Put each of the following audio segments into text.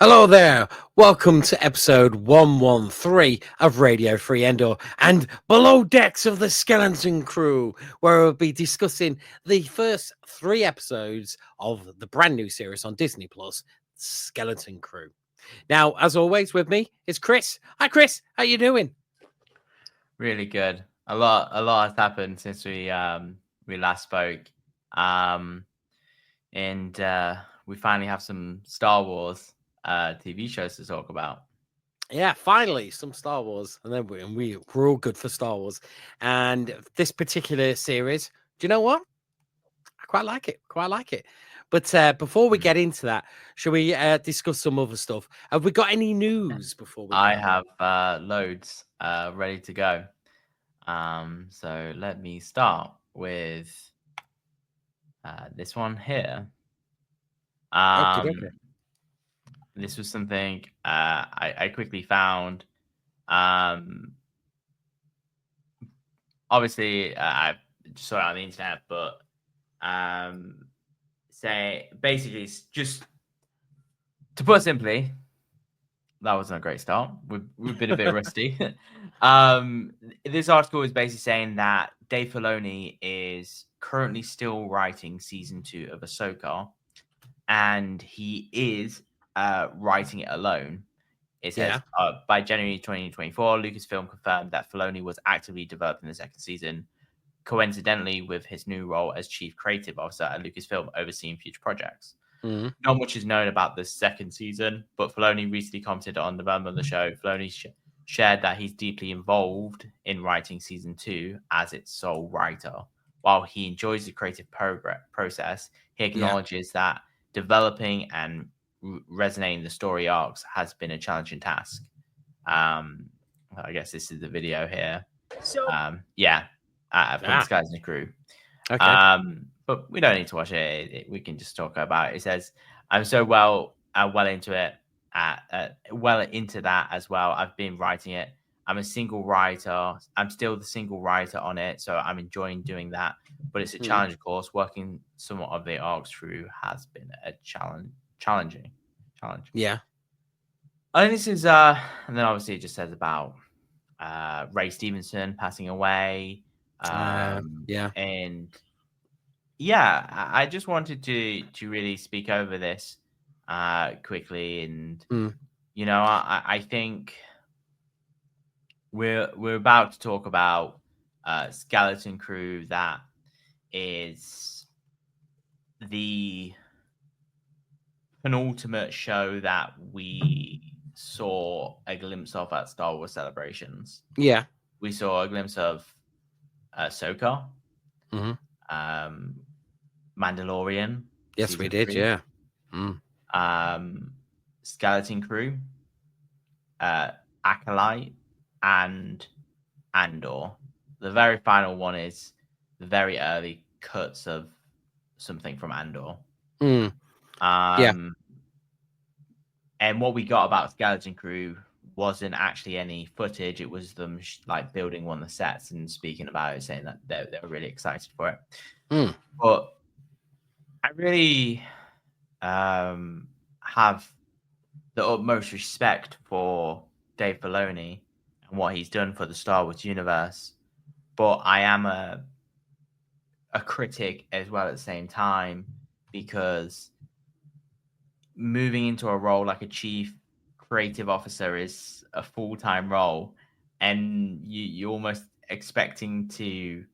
Hello there. Welcome to episode 113 of Radio Free Endor and Below Decks of the Skeleton Crew, where we'll be discussing the first 3 episodes of the brand new series on Disney Plus, Skeleton Crew. Now, as always, with me is Chris. Hi, Chris. How you doing? Really good. A lot has happened since we last spoke, and we finally have some Star Wars TV shows to talk about. Yeah, finally some Star Wars, and then we're all good for Star Wars. And this particular series, do you know what? I quite like it. Quite like it. But before we get into that, shall we discuss some other stuff? Have we got any news before we? I have loads ready to go. So let me start with this one here. Okay. This was something I quickly found. Obviously, I just saw it on the internet, but say basically, just to put it simply, that wasn't a great start. We've been a bit rusty. This article is basically saying that Dave Filoni is currently still writing season 2 of Ahsoka, and he is writing it alone. It says by January 2024, Lucasfilm confirmed that Filoni was actively developing the second season, coincidentally with his new role as chief creative officer at Lucasfilm overseeing future projects. Mm-hmm. Not much is known about the second season, but Filoni recently commented on the development of the show. Filoni shared that he's deeply involved in writing season 2 as its sole writer. While he enjoys the creative process, he acknowledges that developing and resonating the story arcs has been a challenging task. I guess this is the video here. So from the Skeleton Crew. Okay. But we don't need to watch it. We can just talk about it. It says, "I'm so well into it, well into that as well. I've been writing it. I'm a single writer. I'm still the single writer on it, so I'm enjoying doing that. But it's a challenge, of course. Working somewhat of the arcs through has been a challenge. Yeah. I think this is and then obviously it just says about Ray Stevenson passing away. And I just wanted to really speak over this quickly, and I think we're about to talk about Skeleton Crew. That is the penultimate show that we saw a glimpse of at Star Wars Celebrations. Yeah, we saw a glimpse of Ahsoka, Mandalorian. Yes, we did. 3. Yeah. Skeleton Crew, Acolyte, and Endor. The very final one is the very early cuts of something from Endor. And what we got about Skeleton Crew wasn't actually any footage. It was them building one of the sets and speaking about it, saying that they were really excited for it. But I really have the utmost respect for Dave Filoni and what he's done for the Star Wars universe. But I am a critic as well at the same time, because moving into a role like a chief creative officer is a full-time role, and you're almost expecting to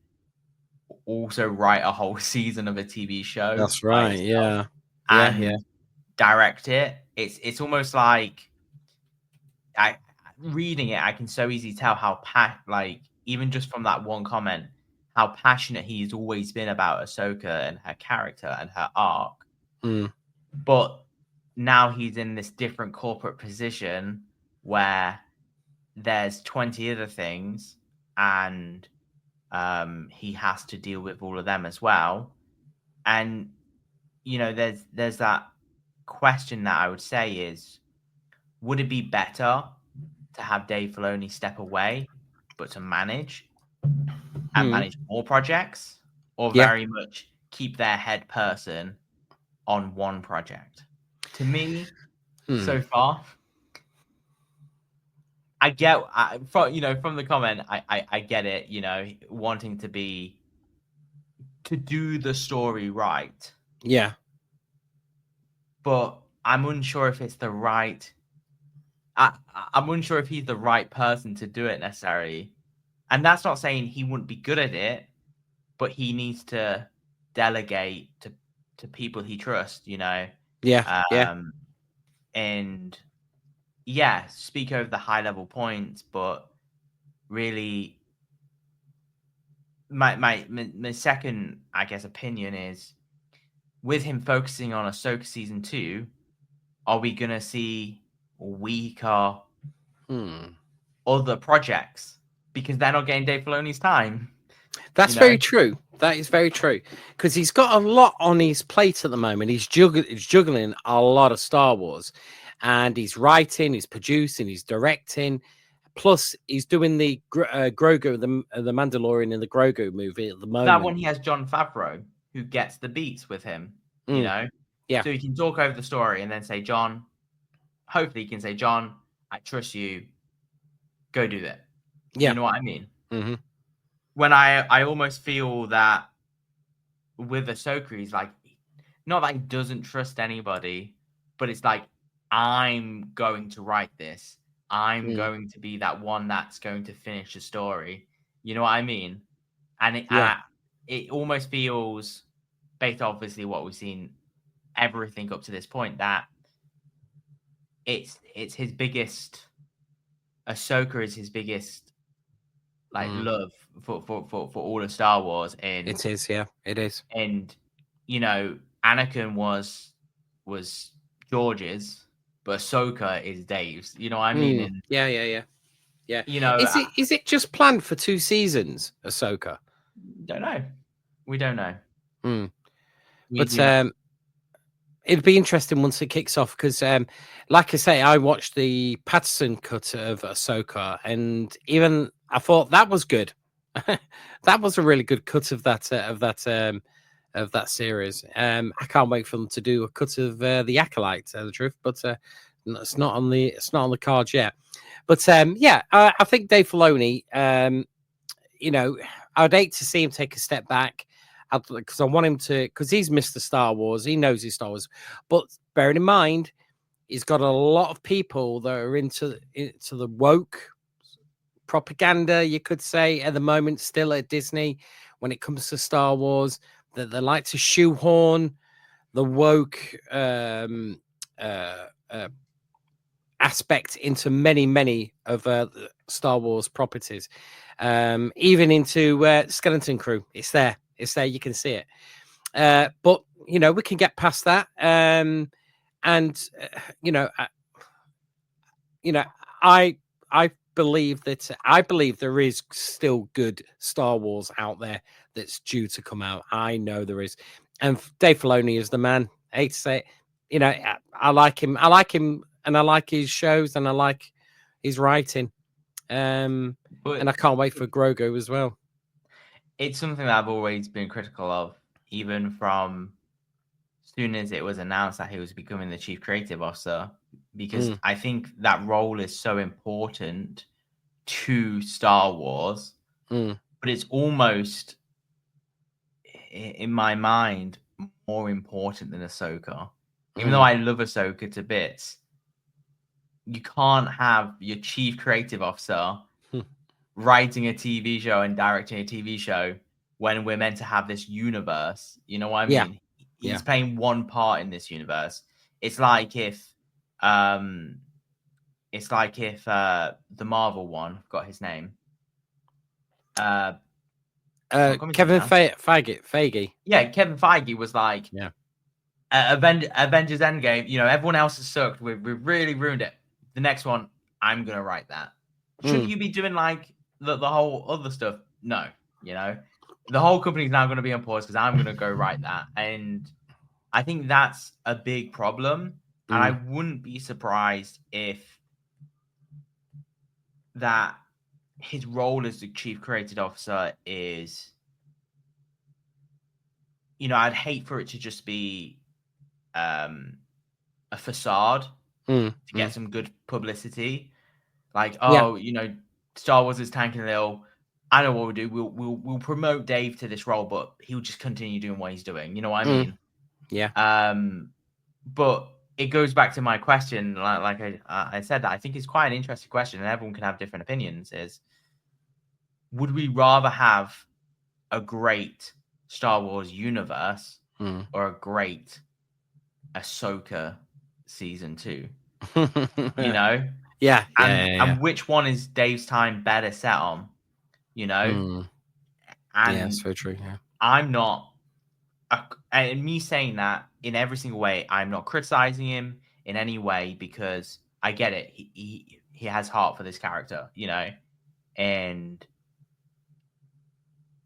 also write a whole season of a TV show. That's right. Yeah. Direct it. It's almost like reading it, I can so easily tell how even just from that one comment, how passionate he's always been about Ahsoka and her character and her arc. But now he's in this different corporate position where there's 20 other things, and he has to deal with all of them as well. And there's that question that I would say is, would it be better to have Dave Filoni step away, but to manage more projects, or very much keep their head person on one project? To me, so far. I get from the comment, I get it, wanting to do the story right. Yeah. But I'm unsure if it's the right I'm unsure if he's the right person to do it necessarily. And that's not saying he wouldn't be good at it, but he needs to delegate to people he trusts, Yeah. And speak over the high level points, but really my second, I guess, opinion is, with him focusing on Ahsoka season 2, are we gonna see weaker other projects because they're not getting Dave Filoni's time? That's very true. That is very true, because he's got a lot on his plate at the moment. He's juggling a lot of Star Wars, and he's writing, he's producing, he's directing. Plus, he's doing the Grogu, the Mandalorian in the Grogu movie at the moment. That one, he has Jon Favreau, who gets the beats with him, Yeah. So he can talk over the story and then say, John, hopefully he can say, John, I trust you. Go do that. Yeah. You know what I mean? Mm-hmm. When I almost feel that with Ahsoka, he's like, not that he doesn't trust anybody, but it's like, I'm going to write this. I'm going to be that one that's going to finish the story. You know what I mean? And it almost feels, based obviously what we've seen, everything up to this point, that it's his biggest. Ahsoka is his biggest love for all of Star Wars, and it is, yeah, it is. And Anakin was George's, but Ahsoka is Dave's. You know what I mean? And yeah. Is it just planned for 2 seasons, Ahsoka? Don't know. We don't know. But it'd be interesting once it kicks off, because, like I say, I watched the Patterson cut of Ahsoka, and even I thought that was good. That was a really good cut of that series. I can't wait for them to do a cut of the Acolyte, to tell the truth, but it's not on the cards yet. But I think Dave Filoni, I'd hate to see him take a step back, because I want him to, because he's Mr. Star Wars. He knows his Star Wars. But bearing in mind, he's got a lot of people that are into the woke propaganda, you could say, at the moment, still at Disney, when it comes to Star Wars, that they like to shoehorn the woke aspect into many of Star Wars properties, even into Skeleton Crew. It's there. You can see it. But we can get past that. I believe there is still good Star Wars out there that's due to come out. I know there is, and Dave Filoni is the man. I hate to say it. I like him, and I like his shows, and I like his writing. And I can't wait for Grogu as well. It's something that I've always been critical of, even from as soon as it was announced that he was becoming the chief creative officer, because I think that role is so important to Star Wars, but it's almost, in my mind, more important than Ahsoka. Even though I love Ahsoka to bits, you can't have your chief creative officer writing a TV show and directing a TV show when we're meant to have this universe. You know what I mean? He's playing one part in this universe. It's like if the Marvel one, I've got his name. Kevin Feige. Yeah, Kevin Feige was like, Avengers Endgame, everyone else has sucked. We've really ruined it. The next one, I'm going to write that. Shouldn't you be doing the whole other stuff? No, the whole company's now going to be on pause because I'm going to go write that. And I think that's a big problem. And I wouldn't be surprised if that his role as the chief creative officer is, I'd hate for it to just be a facade. to get some good publicity. Like, Yeah. Star Wars is tanking a little. I know what we'll do. We'll promote Dave to this role, but he'll just continue doing what he's doing. You know what I mean? Yeah. But it goes back to my question. Like I said, that I think it's quite an interesting question, and everyone can have different opinions. Is would we rather have a great Star Wars universe or a great Ahsoka season 2? You know? Yeah. And which one is Dave's time better set on? And yeah, so true. Yeah. I'm not, and me saying that in every single way, I'm not criticizing him in any way, because I get it. He has heart for this character, and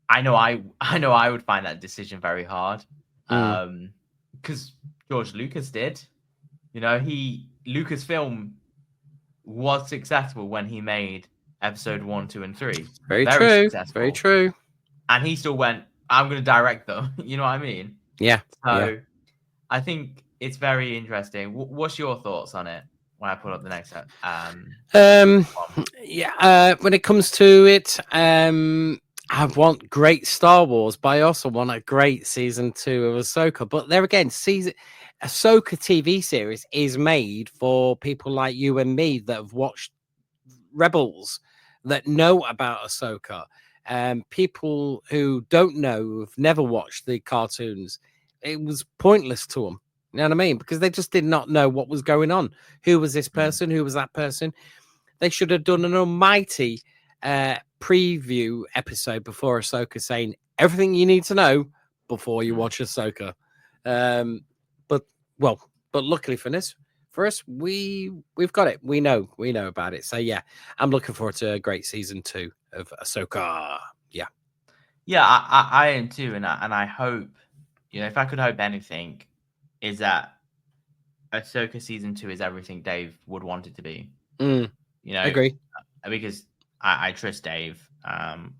I know I would find that decision very hard, because George Lucas did. Lucasfilm was successful when he made episode 1, 2, and 3. Very true. Successful. Very true. And he still went, I'm going to direct them. You know what I mean? Yeah. So I think it's very interesting. What's your thoughts on it when I put up the next when it comes to it, I want great Star Wars, but I also want a great season 2 of Ahsoka. But there again, Ahsoka TV series is made for people like you and me that have watched Rebels, that know about Ahsoka. People who don't know, have never watched the cartoons, it was pointless to them. You know what I mean? Because they just did not know what was going on. Who was this person? Who was that person? They should have done an almighty preview episode before Ahsoka, saying everything you need to know before you watch Ahsoka. But luckily for us, we've got it. We know about it. So yeah, I'm looking forward to a great season 2 of Ahsoka. Yeah, I am too, and I hope, if I could hope anything, is that Ahsoka season 2 is everything Dave would want it to be. Agree. Because I trust Dave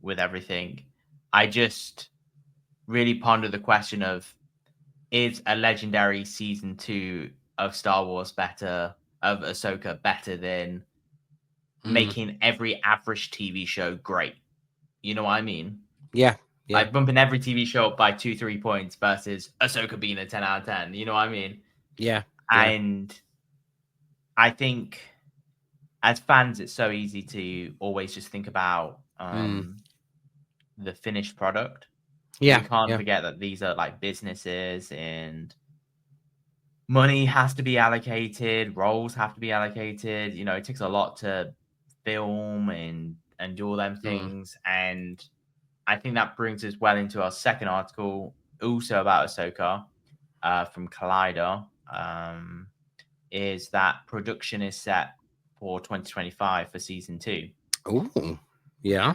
with everything. I just really ponder the question of, is a legendary season 2 of Star Wars of Ahsoka better than making every average TV show great? You know what I mean? Yeah. Like bumping every TV show up by 2-3 points versus Ahsoka being a 10 out of 10. You know what I mean? Yeah. And I think as fans, it's so easy to always just think about the finished product. Yeah. We can't forget that these are like businesses, and money has to be allocated, roles have to be allocated. It takes a lot to film and do all them things. And I think that brings us well into our second article, also about Ahsoka, from Collider, is that production is set for 2025 for season 2. Oh, yeah.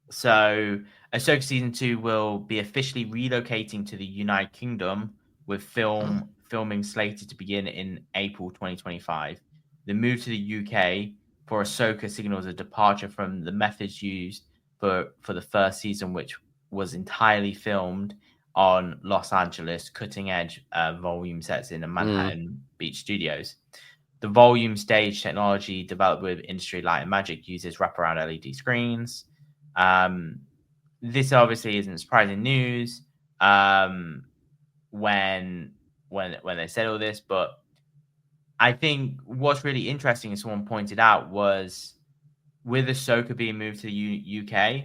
So Ahsoka season 2 will be officially relocating to the United Kingdom, with filming slated to begin in April 2025. The move to the UK for Ahsoka signals a departure from the methods used for the first season, which was entirely filmed on Los Angeles cutting-edge volume sets in the Manhattan Beach studios. The volume stage technology developed with Industry Light and Magic uses wraparound LED screens. This obviously isn't surprising news when they said all this, but I think what's really interesting, as someone pointed out, was with Ahsoka being moved to the UK,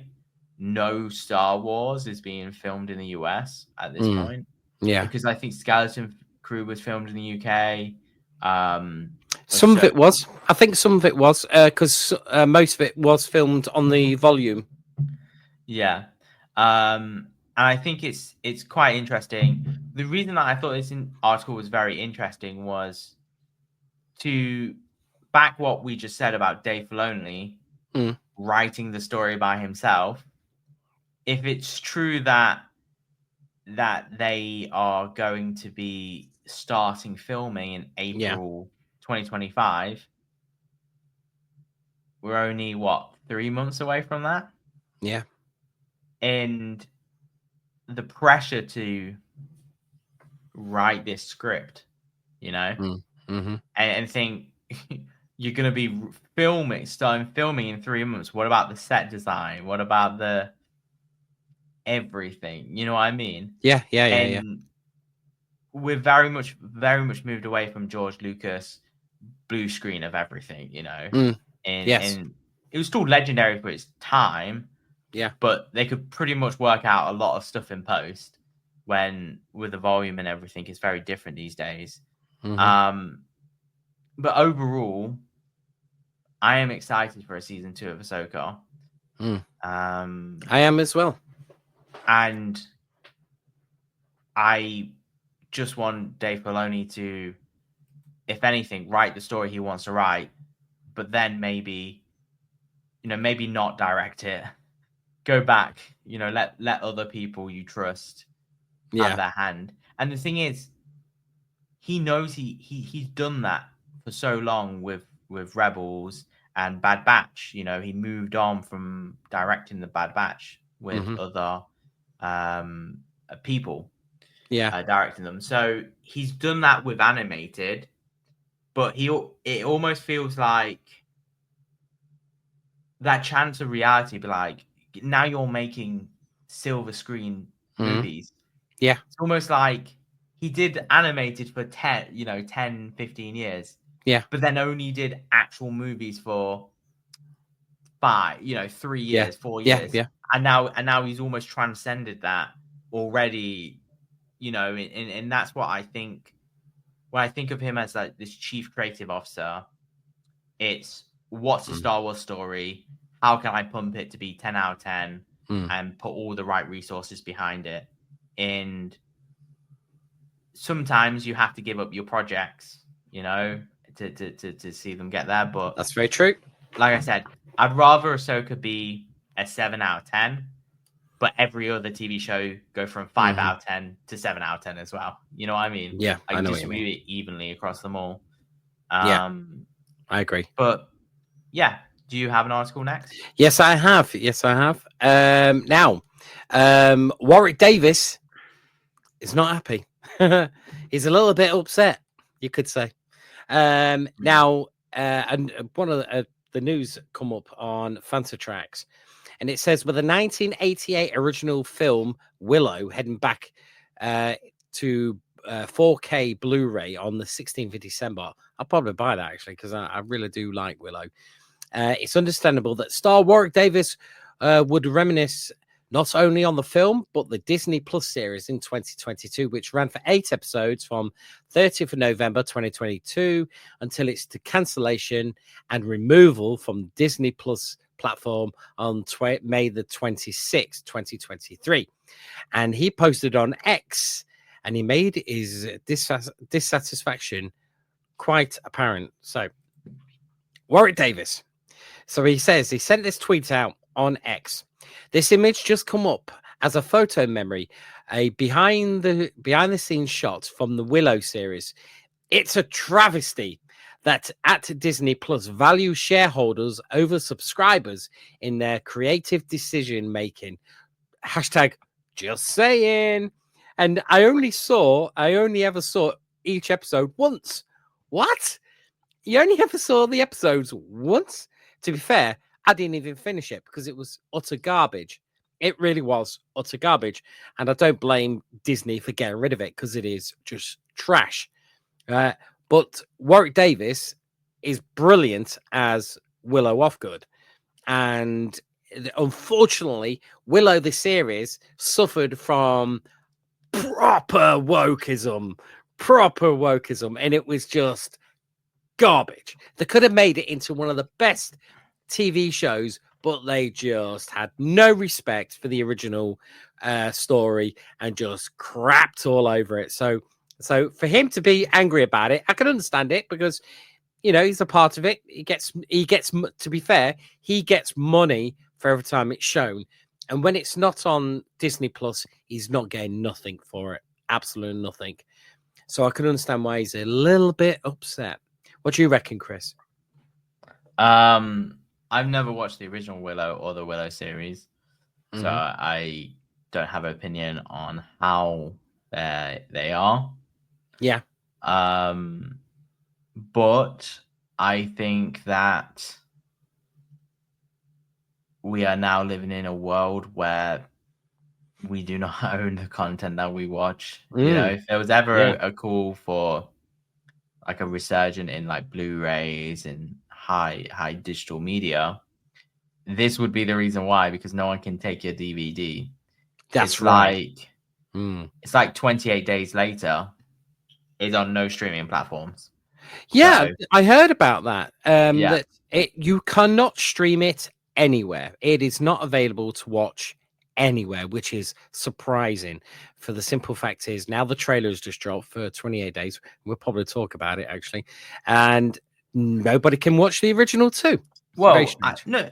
no Star Wars is being filmed in the US at this point. Yeah, because I think Skeleton Crew was filmed in the UK. Some of it was. I think some of it was, because most of it was filmed on the volume. Yeah. And I think it's quite interesting. The reason that I thought this article was very interesting was to back what we just said about Dave Filoni writing the story by himself. If it's true that they are going to be starting filming in April 2025, we're only 3 months away from that. Yeah. And the pressure to write this script, and think you're going to be starting filming in 3 months. What about the set design? What about the everything? You know what I mean? Yeah. We're very much moved away from George Lucas blue screen of everything, you know. Yes. And it was still legendary for its time. Yeah. But they could pretty much work out a lot of stuff in post when with the volume and everything is very different these days. But overall, I am excited for a season 2 of Ahsoka. I am as well. And I just want Dave Filoni to, if anything, write the story he wants to write, but then maybe not direct it. Go back, let other people you trust have their hand. And the thing is, he knows he's done that for so long with Rebels and Bad Batch. He moved on from directing the Bad Batch with other people directing them. So he's done that with animated, but it almost feels like that chance of reality be like, now you're making silver screen movies. Yeah. It's almost like he did animated for 10, 15 years. Yeah. But then only did actual movies for 3 years, 4 years. Yeah. And now he's almost transcended that already, and that's what I think. When I think of him as like this chief creative officer, it's what's a Star Wars story? How can I pump it to be 10 out of 10 and put all the right resources behind it? And sometimes you have to give up your projects, to see them get there. But that's very true. Like I said, I'd rather Ahsoka be a 7 out of 10, but every other TV show go from 5 out of 10 to 7 out of 10 as well. You know what I mean? Yeah, I know distribute it evenly across them all. Yeah, I agree. But yeah, do you have an article next? Yes, I have. Now, Warwick Davis is not happy. He's a little bit upset, you could say. Now, and one of the news come up on Fantatrax, and it says with the 1988 original film Willow heading back to 4K Blu-ray on the 16th of December, I'll probably buy that actually because I really do like Willow. It's understandable that star Warwick Davis would reminisce not only on the film, but the Disney Plus series in 2022, which ran for 8 episodes from 30th of November 2022 until its cancellation and removal from Disney Plus platform on May the 26th, 2023. And he posted on X and he made his dissatisfaction quite apparent. So, Warwick Davis. So he says he sent this tweet out on X. This image just come up as a photo memory, a behind the scenes shot from the Willow series. It's a travesty that at Disney Plus value shareholders over subscribers in their creative decision making. Hashtag just saying. And I only ever saw each episode once. What? You only ever saw the episodes once? To be fair, I didn't even finish it because it was utter garbage. It really was utter garbage. And I don't blame Disney for getting rid of it because it is just trash. But Warwick Davis is brilliant as Willow Offgood. And unfortunately, Willow, the series, suffered from proper wokeism. And it was just garbage. They could have made it into one of the best TV shows, but they just had no respect for the original story and just crapped all over it. So for him to be angry about it, I can understand it because he's a part of it. He gets to be fair, he gets money for every time it's shown, and when it's not on Disney Plus, he's not getting nothing for it, absolutely nothing. So I can understand why he's a little bit upset. What do you reckon, Chris? I've never watched the original Willow or the Willow series, so I don't have an opinion on how they are. Yeah. But I think that we are now living in a world where we do not own the content that we watch. You know, if there was ever a call for like a resurgence in like Blu-rays and high digital media, this would be the reason why, because no one can take your DVD. That's right. It's like 28 days later is on no streaming platforms. Yeah, So, I heard about that. yeah. That you cannot stream it anywhere. It is not available to watch anywhere, which is surprising. For the simple fact is, now the trailer has just dropped for 28 days. We'll probably talk about it actually, and nobody can watch the original too. Well, no.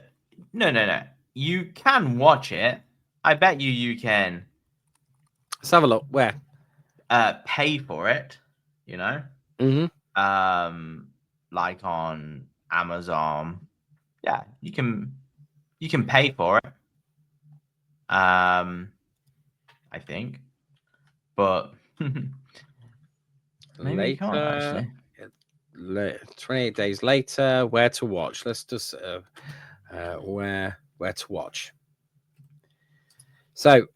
You can watch it. I bet you can. Let's have a look. Where? Pay for it. You know. Like on Amazon. Yeah, you can pay for it. I think, but maybe you can't actually. 28 days later, where to watch? Let's just where to watch. So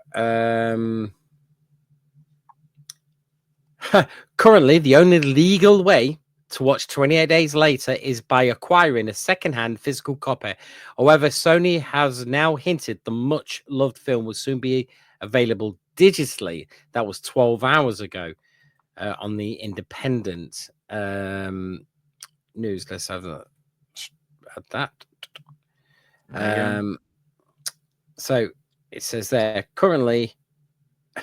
currently the only legal way to watch 28 days later is by acquiring a second-hand physical copy. However, Sony has now hinted the much loved film will soon be available digitally. That was 12 hours ago on the Independent news. Let's have that. So it says there currently.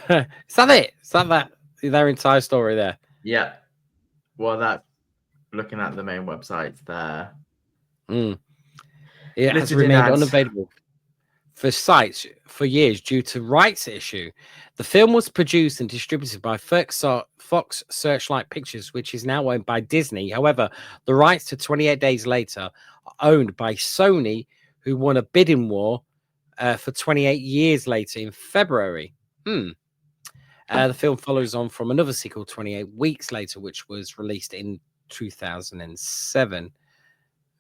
Is that it? Is that their entire story there? Yeah. Well, that's looking at the main websites there. It has remained unavailable for sites for years due to rights issue. The film was produced and distributed by Fox Searchlight Pictures, which is now owned by Disney. However, the rights to 28 Days Later are owned by Sony, who won a bidding war for 28 years later in February. The film follows on from another sequel 28 weeks later, which was released in 2007.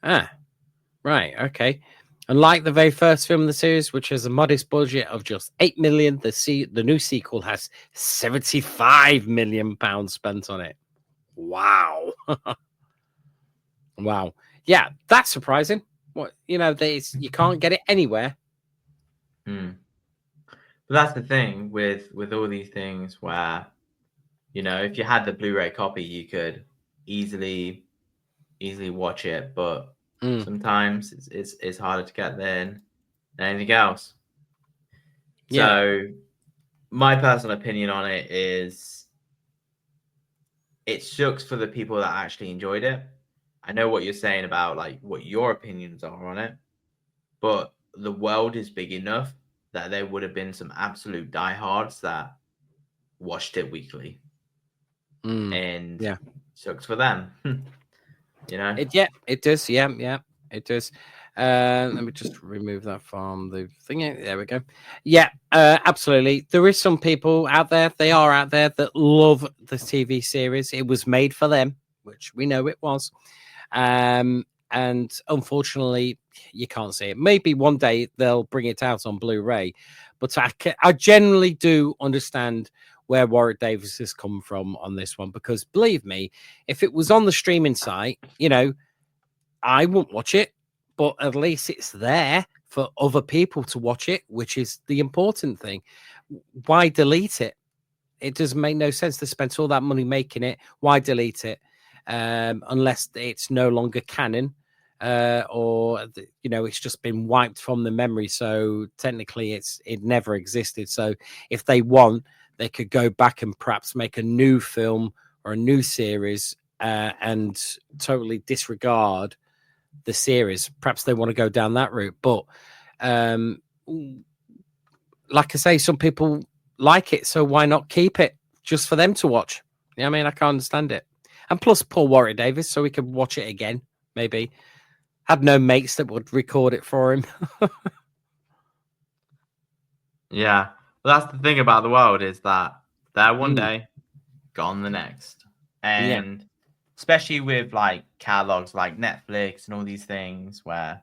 Right, okay. Unlike the very first film in the series, which has a modest budget of just 8 million, the new sequel has 75 million pounds spent on it. Wow. Wow. Yeah, that's surprising. What, you can't get it anywhere. But that's the thing with all these things where, if you had the Blu-ray copy, you could easily watch it, but sometimes it's harder to get than anything else. Yeah. So my personal opinion on it is it sucks for the people that actually enjoyed it. I know what you're saying about like what your opinions are on it, but the world is big enough that there would have been some absolute diehards that watched it weekly. And sucks for them. It does. Yeah, it does. Let me just remove that from the thing. There we go. Yeah, absolutely. There is some people out there. They are out there that love the TV series. It was made for them, which we know it was. And unfortunately, you can't see it. Maybe one day they'll bring it out on Blu-ray, but I generally do understand where Warwick Davis has come from on this one, because believe me, if it was on the streaming site, I wouldn't watch it, but at least it's there for other people to watch it, which is the important thing. Why delete it? It doesn't make no sense to spend all that money making it. Why delete it? Unless it's no longer canon, or it's just been wiped from the memory. So technically, it never existed. So if they want, they could go back and perhaps make a new film or a new series and totally disregard the series. Perhaps they want to go down that route. But like I say, some people like it, so why not keep it just for them to watch? I mean, I can't understand it. And plus, Paul Warwick Davis, so we could watch it again. Maybe had no mates that would record it for him. Yeah, well, that's the thing about the world, is that there one day, gone the next, and especially with like catalogs like Netflix and all these things where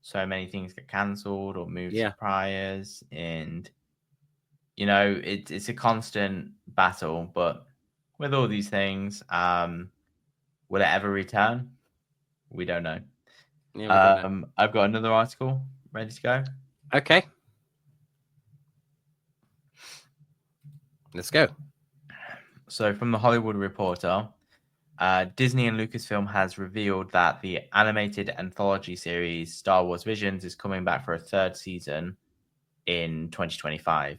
so many things get cancelled or moved to priors, and you know it's a constant battle. But with all these things, will it ever return? We don't know. Yeah, we don't know. I've got another article ready to go. Okay, let's go. So from the Hollywood Reporter, Disney and Lucasfilm has revealed that the animated anthology series Star Wars Visions is coming back for a third season in 2025.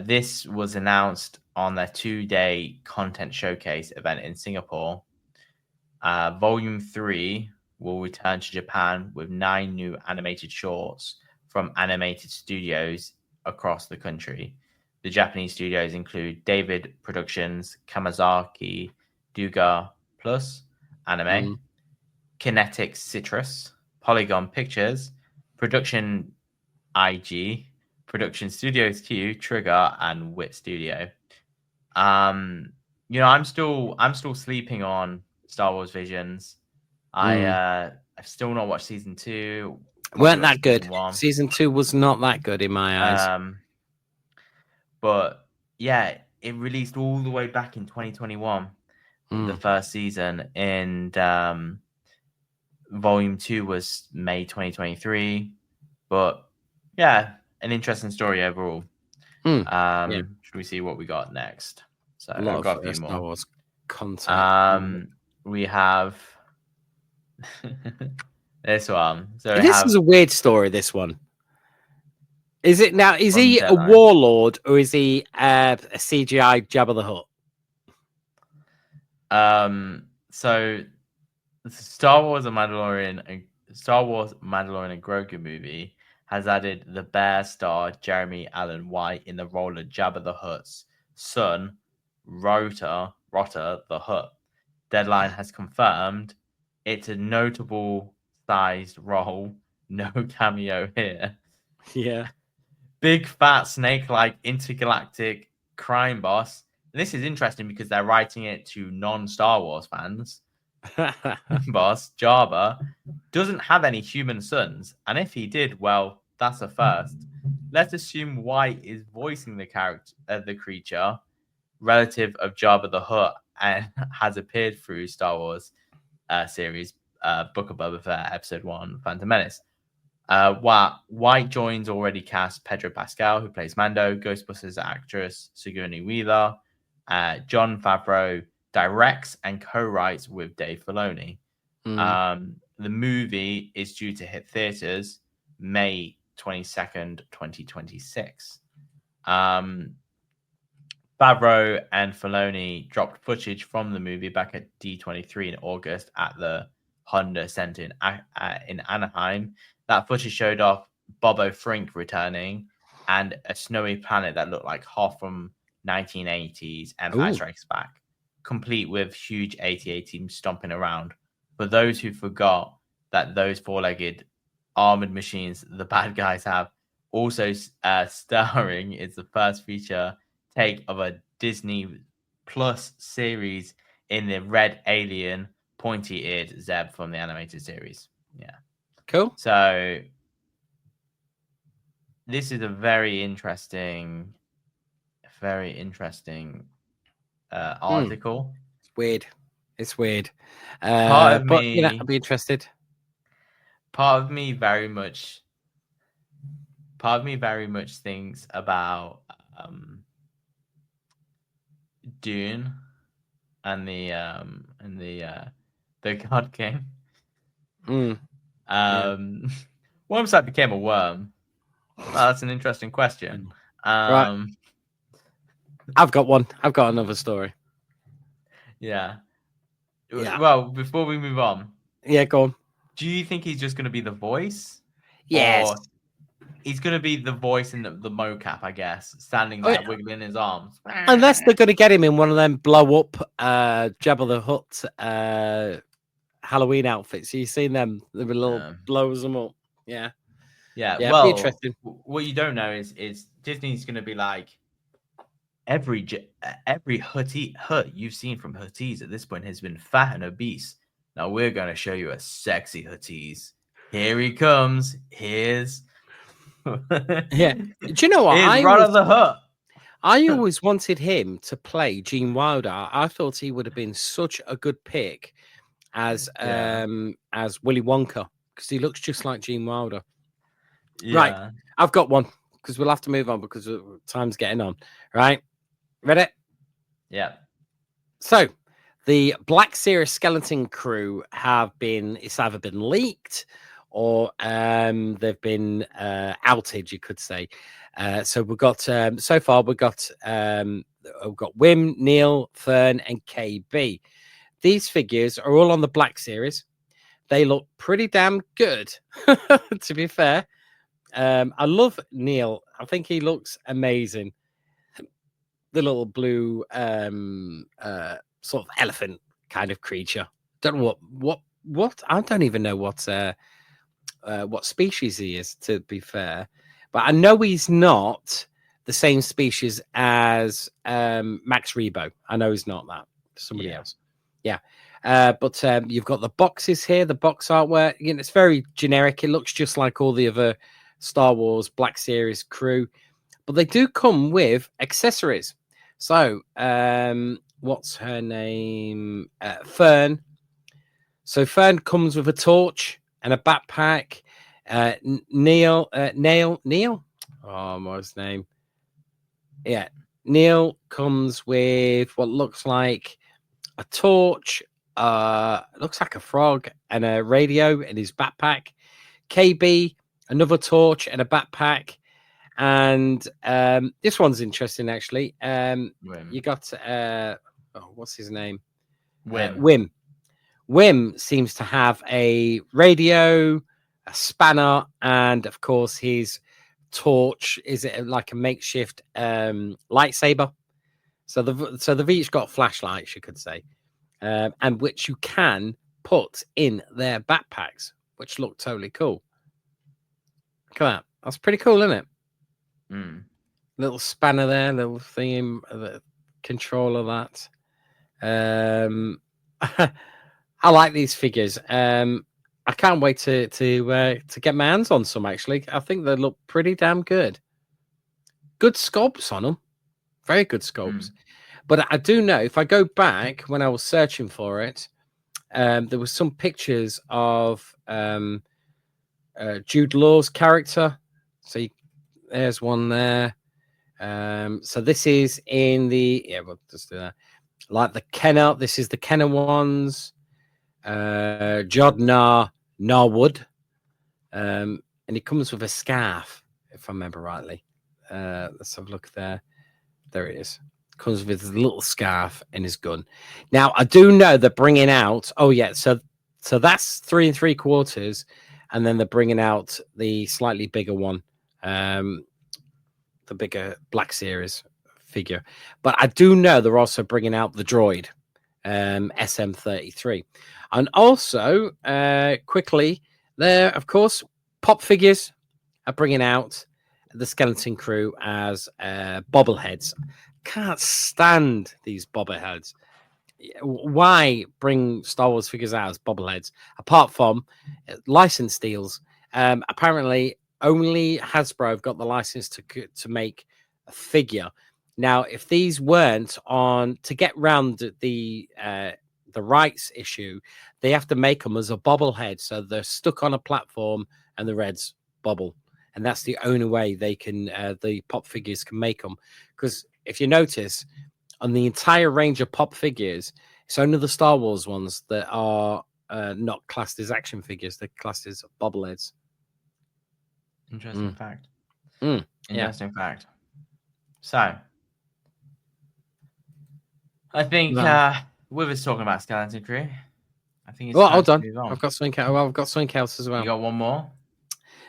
This was announced on their 2-day content showcase event in Singapore. Volume 3 will return to Japan with 9 new animated shorts from animated studios across the country. The Japanese studios include David Productions, Kamazaki, Duga Plus, Anime, Kinetic Citrus, Polygon Pictures, Production IG, Production Studios Q, Trigger, and Wit Studio. You know, I'm still sleeping on Star Wars Visions. I've still not watched season 2. Weren't that good? Season 2 was not that good in my eyes. But yeah, it released all the way back in 2021, the first season, and volume 2 was May 2023. But yeah, an interesting story overall. Should we see what we got next? So I've got a few more. Star Wars content. We have this one. So this is a weird story. This one. Is it now? Is he a warlord or is he a CGI Jabba the Hutt? So Star Wars Mandalorian and Grogu movie has added the Bear star Jeremy Allen White in the role of Jabba the Hutt's son, Rotter the Hutt. Deadline has confirmed it's a notable sized role. No cameo here. Yeah. Big fat snake-like intergalactic crime boss. And this is interesting because they're writing it to non-Star Wars fans. Boss Jabba doesn't have any human sons, and if he did, well, that's a first. Let's assume White is voicing the character, the creature, relative of Jabba the Hutt, and has appeared through Star Wars series, Book of Boba Fett, Episode 1, Phantom Menace. White joins already cast Pedro Pascal, who plays Mando, Ghostbusters actress Sigourney Weaver. Jon Favreau directs and co-writes with Dave Filoni. The movie is due to hit theaters May 22nd, 2026. Favreau and Filoni dropped footage from the movie back at D23 in August at the Honda Center in Anaheim. That footage showed off Bobo Frink returning and a snowy planet that looked like Hoth from 1980s Empire Strikes Back, complete with huge AT-AT teams stomping around. For those who forgot that those four-legged armored machines the bad guys have, also starring is the first feature take of a Disney Plus series in the red alien pointy-eared Zeb from the animated series. Yeah. Cool. So this is a very interesting article. It's weird. Part of but, me, you know, I'd be interested. Part of me very much thinks about Dune and the God King. What if that became a worm? Well, that's an interesting question. Right. I've got one. I've got another story. Yeah. Well, before we move on. Yeah, go on. Do you think he's just going to be the voice? Yes. Or he's going to be the voice in the mocap, I guess, standing there wiggling his arms. Unless they're going to get him in one of them blow up Jabba the Hutt Halloween outfits. You've seen them? The little blows them up. Yeah. Yeah. Well, interesting. What you don't know is Disney's going to be like, every hut you've seen from Huttese at this point has been fat and obese. Now we're going to show you a sexy Huttese. Here he comes. Here's Yeah. Do you know what? Here's Run of the Hut. I always wanted him to play Gene Wilder. I thought he would have been such a good pick as Willy Wonka, because he looks just like Gene Wilder. Yeah. Right, I've got one, because we'll have to move on because time's getting on. Right, ready? Yeah. So the Black Series skeleton crew it's either been leaked or they've been outed, you could say. So we've got so far we've got Wim, Neil, Fern, and KB. These figures are all on the Black Series. They look pretty damn good, to be fair. I love Neil. I think he looks amazing. The little blue sort of elephant kind of creature. Don't know what I don't even know what species he is, to be fair. But I know he's not the same species as Max Rebo. I know he's not that. Somebody else. Yeah. But you've got the boxes here, the box artwork. It's very generic. It looks just like all the other Star Wars Black Series crew. But they do come with accessories. So, what's her name? Fern. So Fern comes with a torch and a backpack. Neil. Oh, what's his name? Yeah, Neil comes with what looks like a torch. Looks like a frog and a radio in his backpack. KB, another torch and a backpack. And this one's interesting, actually. You got what's his name? Wim. Wim seems to have a radio, a spanner, and of course his torch is like a makeshift lightsaber. So they've each got flashlights, you could say, and which you can put in their backpacks, which look totally cool. Look at that. That's pretty cool, isn't it? Little spanner there, little thing, the control of that. I like these figures. I can't wait to get my hands on some. Actually, I think they look pretty damn good. Good sculpts on them, very good sculpts. But I do know, if I go back when I was searching for it, there was some pictures of Jude Law's character. So there's one there. So this is in the we'll just do that. Like the Kenner, this is the Kenner ones. Jod Narwood. And he comes with a scarf, if I remember rightly. Let's have a look there. There it is. Comes with his little scarf and his gun. Now I do know they're bringing out. Oh yeah, so that's 3 3/4, and then they're bringing out the slightly bigger one, the bigger Black Series figure. But I do know they're also bringing out the droid, SM33, and also quickly there, of course, Pop Figures are bringing out the skeleton crew as bobbleheads. Can't stand these bobbleheads. Why bring Star Wars figures out as bobbleheads apart from license deals? Apparently only Hasbro have got the license to make a figure. Now if these weren't on, to get round the rights issue, they have to make them as a bobblehead, so they're stuck on a platform and the reds bobble, and that's the only way they can the pop figures can make them. Because if you notice, on the entire range of pop figures, it's only the Star Wars ones that are not classed as action figures. They're classed as bobbleheads. Interesting fact. Interesting fact. So, I think we were talking about skeleton crew. I think it's hold on. I've got something else as well. You got one more?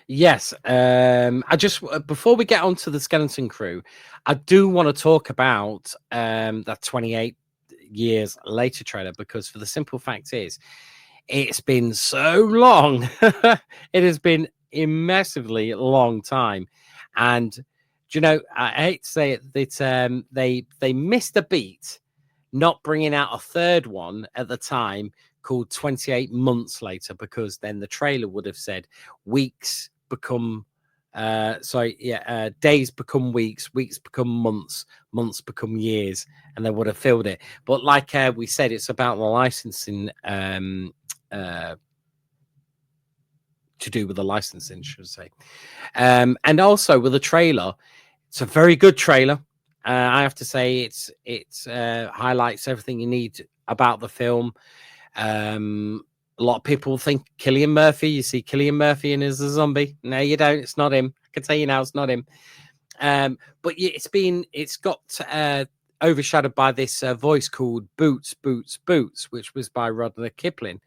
Yes. I just, before we get onto the skeleton crew, I do want to talk about that 28 years later trailer, because for the simple fact is, it's been so long. It has been a massively long time, and Do you know? I hate to say it, that they missed a beat, not bringing out a third one at the time called 28 Months Later, because then the trailer would have said weeks become days become weeks, weeks become months, months become years, and they would have filled it. But like we said, it's about the licensing, to do with the licensing, should I say. And also with the trailer, it's a very good trailer. I have to say, it highlights everything you need about the film. A lot of people think Cillian Murphy. You see Cillian Murphy and as a zombie. No, you don't. It's not him. I can tell you now, it's not him. But it's got overshadowed by this voice called Boots, Boots, Boots, which was by Rudyard Kipling,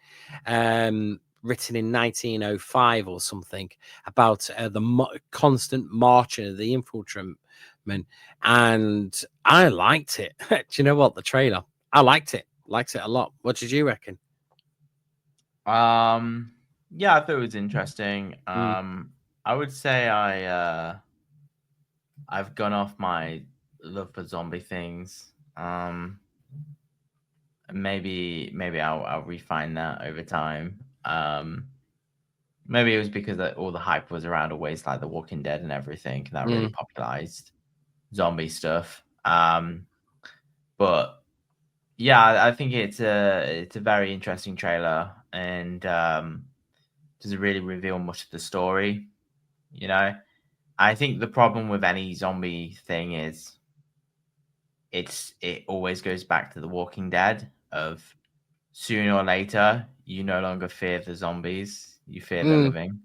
written in 1905 or something, about the constant marching of the infantrymen. And I liked it. Do you know what? The trailer, I liked it a lot. What did you reckon? Yeah, I thought it was interesting. I would say I've gone off my love for zombie things. Maybe I'll refine that over time. Maybe it was because all the hype was around always like The Walking Dead and everything that really popularized zombie stuff. But yeah, I think it's a very interesting trailer, and doesn't really reveal much of the story. You know, I think the problem with any zombie thing is it always goes back to The Walking Dead. Of sooner or later, you no longer fear the zombies; you fear the living.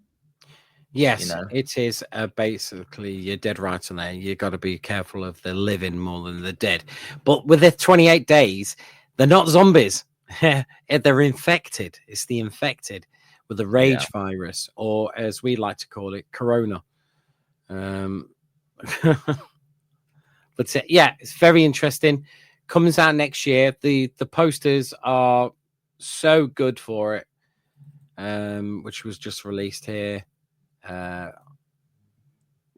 Yes, it is basically, you're dead right on there. You got to be careful of the living more than the dead. But with the 28 days, they're not zombies. They're infected. It's the infected with the rage virus, or as we like to call it, corona. But it's very interesting. Comes out next year. The posters are so good for it, which was just released here. That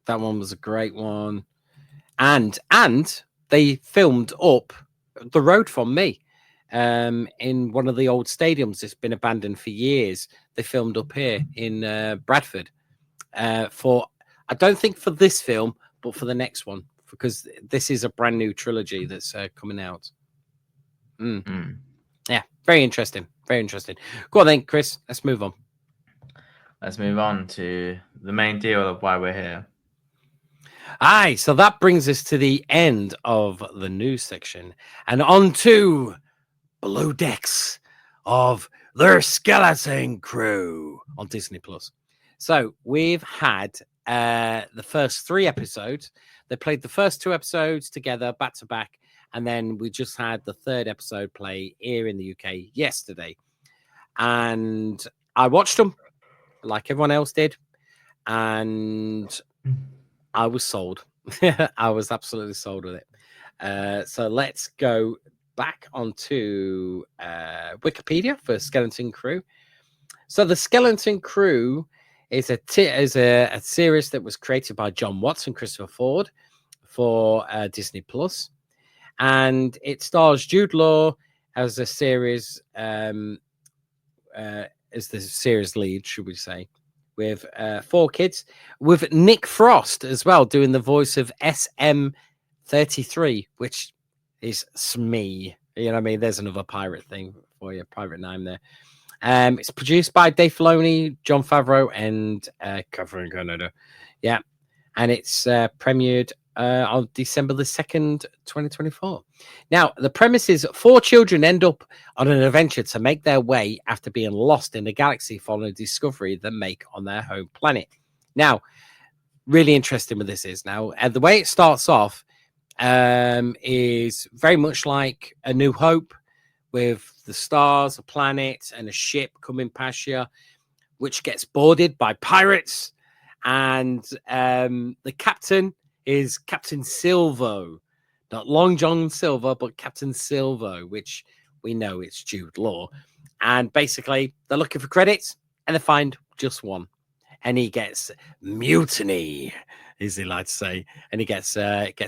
one was a great one, and they filmed up the road from me, in one of the old stadiums that's been abandoned for years. They filmed up here in Bradford, for, I don't think for this film, but for the next one, because this is a brand new trilogy that's coming out. Yeah, very interesting. Very interesting. Go on then, Chris. Let's move on. Let's move on to the main deal of why we're here. Aye, so that brings us to the end of the news section and on to Below Decks of the Skeleton Crew on Disney Plus. So we've had the first 3 episodes. They played the first 2 episodes together back to back, and then we just had the 3rd episode play here in the UK yesterday. And I watched them like everyone else did, and I was sold. I was absolutely sold with it. So let's go back onto Wikipedia for Skeleton Crew. So the Skeleton Crew is a series that was created by John Watts and Christopher Ford for Disney Plus, and it stars Jude Law as a series as the series lead, should we say, with 4 kids, with Nick Frost as well doing the voice of SM33, which is Smee. You know what I mean? There's another pirate thing for you, pirate name there. It's produced by Dave Filoni, Jon Favreau, and Catherine Canada. Yeah, and it's premiered on December the 2nd, 2024. Now, the premise is 4 children end up on an adventure to make their way after being lost in the galaxy following a discovery they make on their home planet. Now, really interesting what this is now. And the way it starts off is very much like A New Hope, with the stars, a planet, and a ship coming past you, which gets boarded by pirates. And the captain is Captain Silvo, not Long John Silver, but Captain Silvo, which we know it's Jude Law. And basically, they're looking for credits, and they find just one, and he gets mutiny. as they like to say, and he gets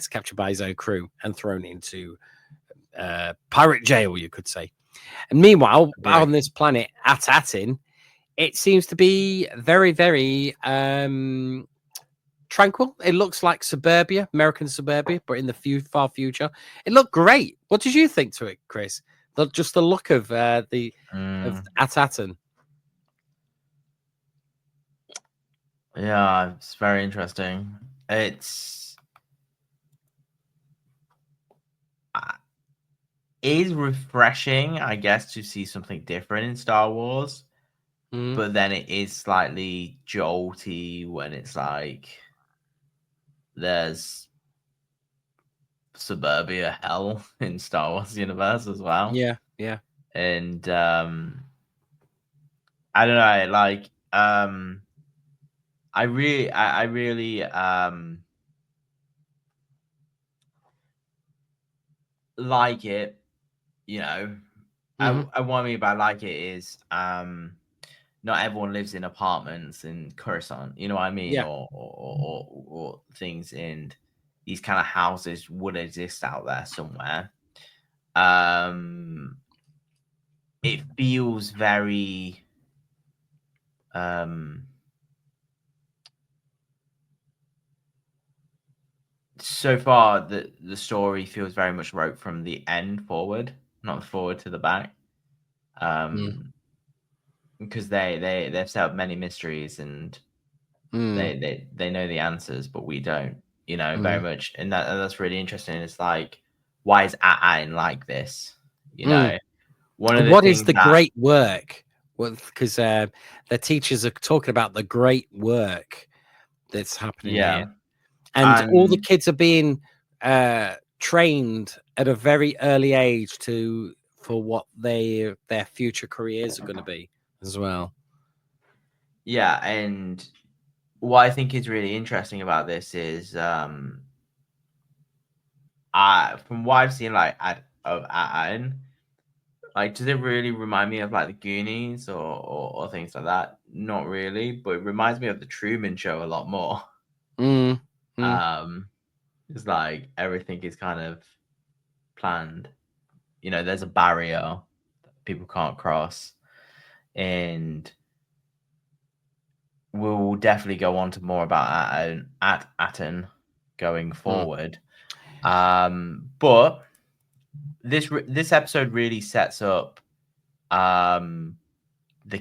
captured by his own crew and thrown into pirate jail, you could say. And meanwhile, on this planet Atatin, it seems to be very, very tranquil. It looks like suburbia, American suburbia, but in the far future. It looked great. What did you think to it, Chris? Just the look of of Atatin. Yeah, it's very interesting. It is refreshing, I guess, to see something different in Star Wars. But then it is slightly jolty when it's like there's suburbia hell in Star Wars universe as well. Yeah. And I don't know, like I really like it, you know. What I mean by like it is not everyone lives in apartments in Coruscant, you know what I mean? Yeah. Or things in these kind of houses would exist out there somewhere. It feels very so far the story feels very much wrote from the end forward, not forward to the back. Because they've set up many mysteries and they know the answers, but we don't, you know, very much. And that's really interesting. It's like, why is Atin like this? You know, one of the what things is the great work? Well, because the teachers are talking about the great work that's happening here, and all the kids are being trained at a very early age for what their future careers are going to be as well. Yeah, and what I think is really interesting about this is from what I've seen of Atin, like, does it really remind me of like the Goonies or things like that? Not really, but it reminds me of the Truman Show a lot more. It's like everything is kind of planned. You know, there's a barrier that people can't cross, and we'll definitely go on to more about Aten going forward. But this episode really sets up the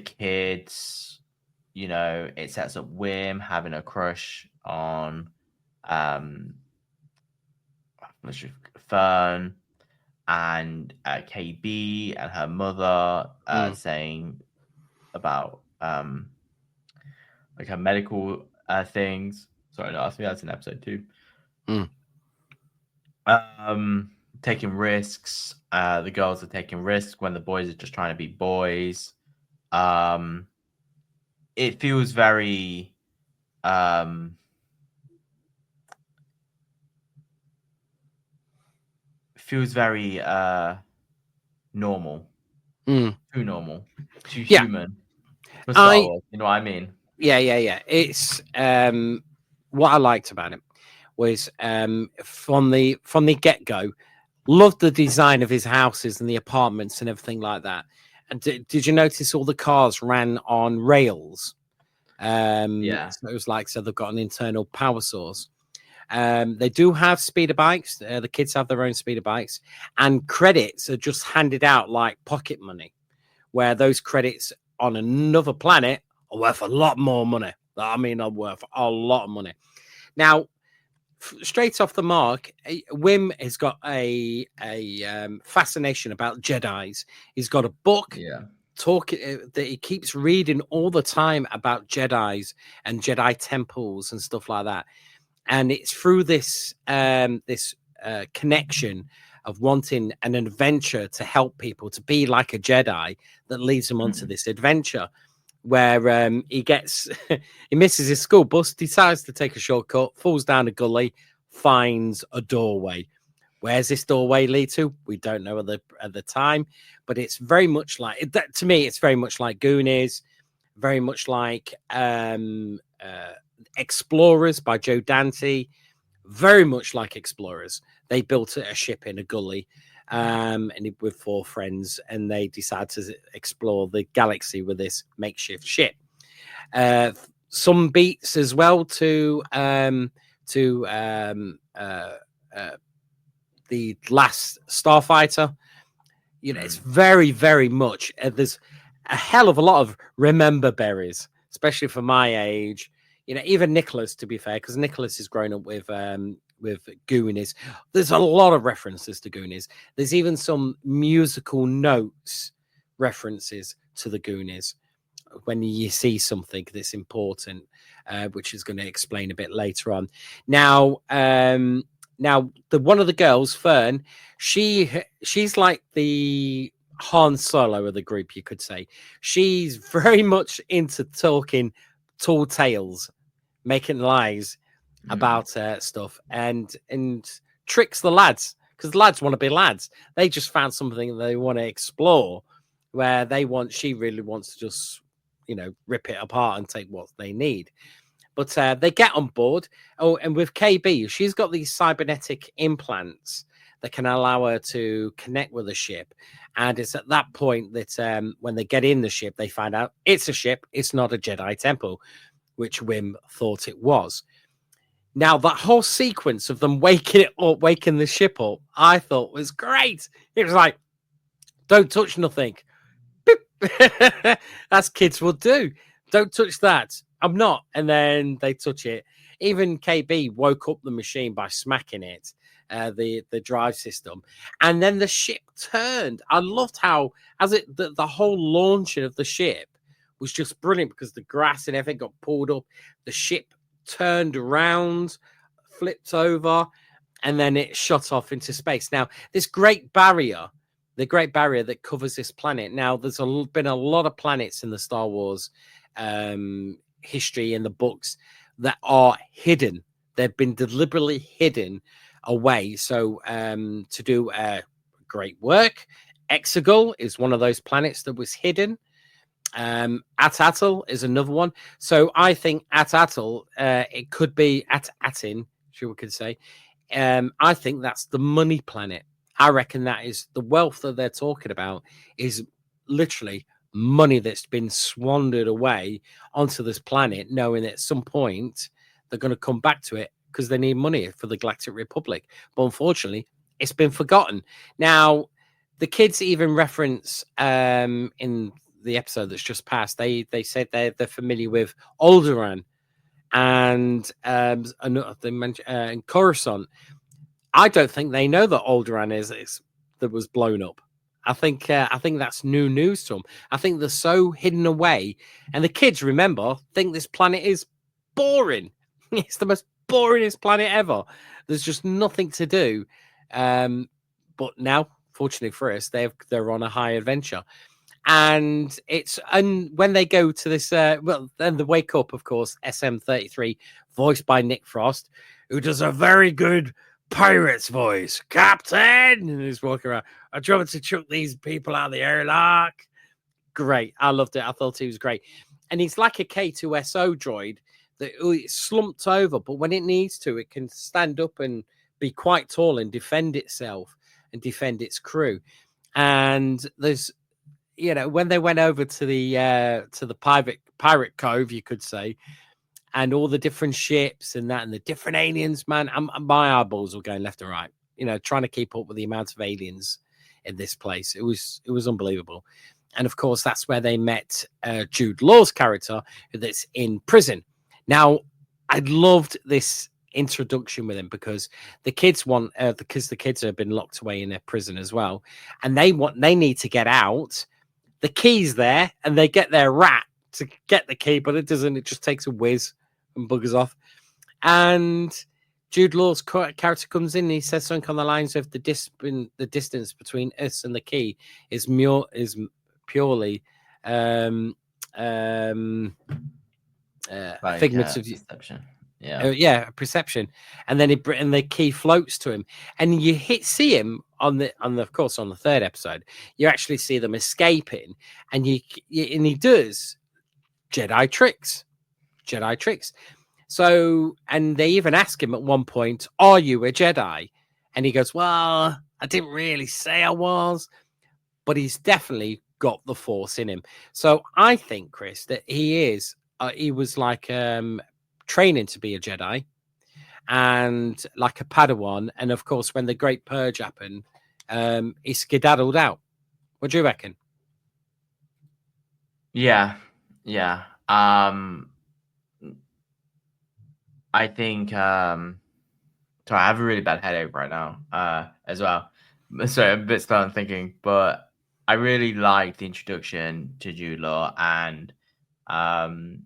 kids. You know, it sets up Wim having a crush on Fern, and KB and her mother saying about like her medical things. Sorry, no, I think that's in episode 2. Taking risks. The girls are taking risks when the boys are just trying to be boys. It feels very normal. Too normal. Too human. For Star Wars, you know what I mean? Yeah. It's what I liked about it was from the get-go, loved the design of his houses and the apartments and everything like that. And did you notice all the cars ran on rails? Yeah. So it was like, so they've got an internal power source. They do have speeder bikes. The kids have their own speeder bikes, and credits are just handed out like pocket money, where those credits on another planet are worth a lot more money. I mean, are worth a lot of money. Now, straight off the mark, Wim has got a fascination about Jedis. He's got a book that he keeps reading all the time about Jedis and Jedi temples and stuff like that. And it's through this connection of wanting an adventure to help people to be like a Jedi that leads him onto this adventure where he misses his school bus, decides to take a shortcut, falls down a gully, finds a doorway. Where's this doorway lead to? We don't know at the time, but it's very much like to me. It's very much like Goonies, very much like Explorers by Joe Dante, very much like Explorers. They built a ship in a gully, and with 4 friends, and they decided to explore the galaxy with this makeshift ship. Some beats as well to the last Starfighter. It's very, very much. There's a hell of a lot of remember berries, especially for my age. Even Nicholas, to be fair, because Nicholas has grown up with Goonies. There's a lot of references to Goonies. There's even some musical notes references to the Goonies when you see something that's important, which is going to explain a bit later on. Now, the one of the girls, Fern, she's like the Han Solo of the group, you could say. She's very much into talking tall tales, making lies about stuff, and tricks the lads, because the lads want to be lads. They just found something they want to explore, where she really wants to just rip it apart and take what they need. But they get on board. Oh, and with KB, she's got these cybernetic implants that can allow her to connect with the ship. And it's at that point that when they get in the ship, they find out it's a ship. It's not a Jedi temple, which Wim thought it was. Now, that whole sequence of them waking the ship up, I thought was great. It was like, don't touch nothing. As kids will do. Don't touch that. I'm not. And then they touch it. Even KB woke up the machine by smacking it, the drive system. And then the ship turned. I loved how, the whole launching of the ship was just brilliant, because the grass and everything got pulled up. The ship turned around, flipped over, and then it shot off into space. Now, this great barrier, the great barrier that covers this planet. Now, there's been a lot of planets in the Star Wars history in the books that are hidden. They've been deliberately hidden away. So to do great work, Exegol is one of those planets that was hidden. At-Atul is another one. So I think At-Atul, it could be At-Atin, we could say. I think that's the money planet. I reckon that is the wealth that they're talking about is literally money that's been squandered away onto this planet, knowing that at some point they're going to come back to it because they need money for the Galactic Republic. But unfortunately, it's been forgotten. Now, the kids even reference in the episode that's just passed, they said they're familiar with Alderaan and they mentioned Coruscant. I don't think they know that Alderaan is that was blown up. I think that's new news to them. I think they're so hidden away, and the kids, remember, think this planet is boring. It's the most boringest planet ever. There's just nothing to do. But now, fortunately for us, they're on a high adventure. And when they go to this, then they wake up, of course, SM-33, voiced by Nick Frost, who does a very good pirate's voice. Captain! And he's walking around. I tried to chuck these people out of the airlock. Great. I loved it. I thought he was great. And he's like a K2SO droid that it's slumped over, but when it needs to, it can stand up and be quite tall and defend itself and defend its crew. And there's, when they went over to the pirate cove, you could say, and all the different ships and that, and the different aliens, man, my eyeballs were going left and right, trying to keep up with the amount of aliens in this place. It was unbelievable. And of course, that's where they met Jude Law's character that's in prison. Now, I loved this introduction with him because the kids the kids have been locked away in their prison as well, and they need to get out. The key's there, and they get their rat to get the key, but it doesn't. It just takes a whiz and buggers off. And Jude Law's character comes in and he says something on the lines of the distance between us and the key is purely figments of perception. Perception. And then the key floats to him, and you see him of course on the third episode. You actually see them escaping, and he does Jedi tricks. So, and they even ask him at one point, "Are you a Jedi?" And he goes, "Well, I didn't really say I was, but he's definitely got the Force in him." So I think, Chris, that he is. He was like training to be a Jedi, and like a Padawan. And of course, when the Great Purge happened, he skedaddled out. What do you reckon? Yeah. I think sorry, I have a really bad headache right now, as well. So I'm a bit slow on thinking, but I really like the introduction to Jude Law, and I'm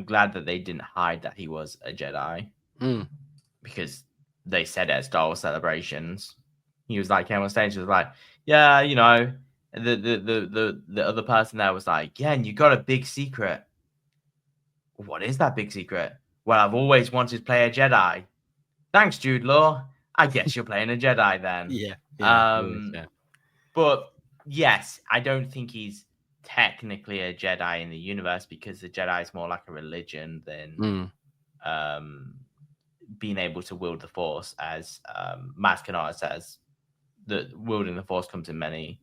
glad that they didn't hide that he was a Jedi, because they said it at Star Wars Celebrations. He was like, came on stage, was like, yeah, the other person there was like, yeah, and you got a big secret. What is that big secret? Well, I've always wanted to play a Jedi. Thanks, Jude Law. I guess you're playing a Jedi then. Yeah. But yes, I don't think he's technically a Jedi in the universe, because the Jedi is more like a religion than being able to wield the Force, as Maz Kanata says. That wielding the Force comes in many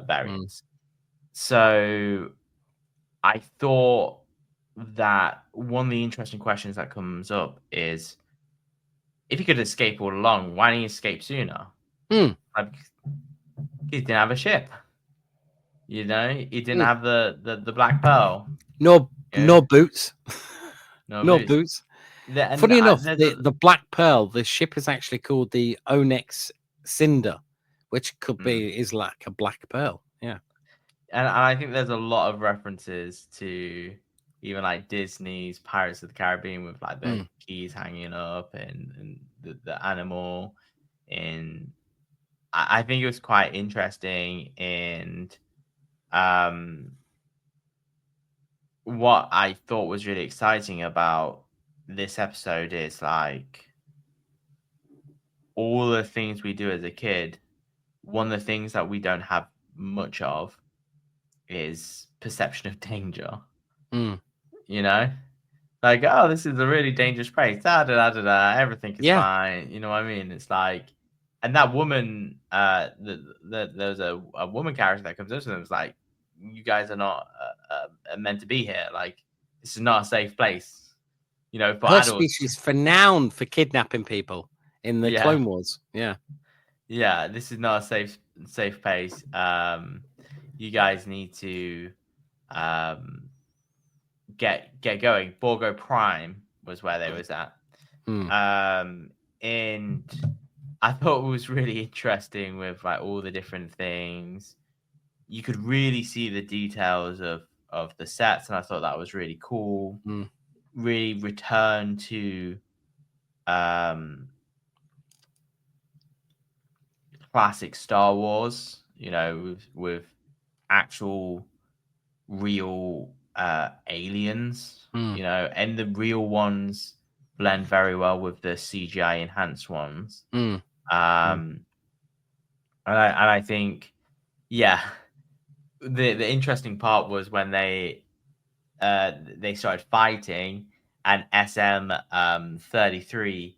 variants. So I thought that one of the interesting questions that comes up is, if he could escape all along, why didn't he escape sooner? Like, he didn't have a ship. He didn't have the Black Pearl. No boots. No No boots. boots. And Funny enough, the Black Pearl, the ship is actually called the Onyx Cinder, which is like a black pearl. Yeah. And I think there's a lot of references to even like Disney's Pirates of the Caribbean, with like the keys hanging up, and the animal. And I think it was quite interesting. And what I thought was really exciting about this episode is, like, all the things we do as a kid. One of the things that we don't have much of is perception of danger. Like, oh, this is a really dangerous place. Da da da da da. Everything is fine. You know what I mean? It's like, and that woman, there's a woman character that comes up to them. It's like, you guys are not meant to be here. Like, this is not a safe place. For her adults. species renowned for kidnapping people in the Clone Wars. Yeah, this is not a safe place. You guys need to get going. Borgo Prime was where they was at. And I thought it was really interesting with like all the different things. You could really see the details of the sets, and I thought that was really cool. Really return to classic Star Wars, with actual real aliens, and the real ones blend very well with the CGI enhanced ones. And I think, the interesting part was when they started fighting, and SM-33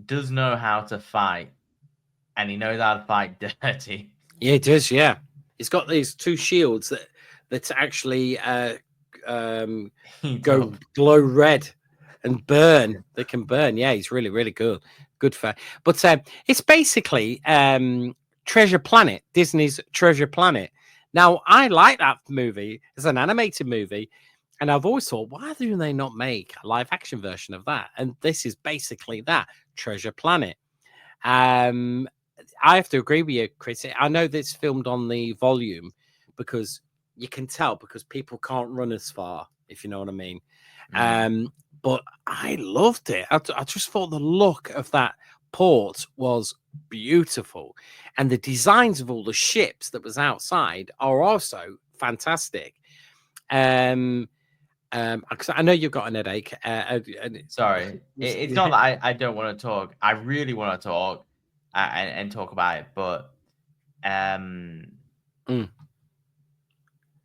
does know how to fight, and he knows how to fight dirty. Yeah, it does. Yeah, he's got these two shields that actually go glow red and burn. They can burn. Yeah, he's really, really good. Good for. But it's basically Treasure Planet, Disney's Treasure Planet. Now, I like that movie as an animated movie, and I've always thought, why do they not make a live action version of that? And this is basically that, Treasure Planet. I have to agree with you, Chris. I know this filmed on the volume, because you can tell, because people can't run as far, if you know what I mean. But I loved it. I just thought the look of that port was beautiful, and the designs of all the ships that was outside are also fantastic. Because I know you've got an headache. Sorry, it's not that I don't want to talk. I really want to talk and talk about it, but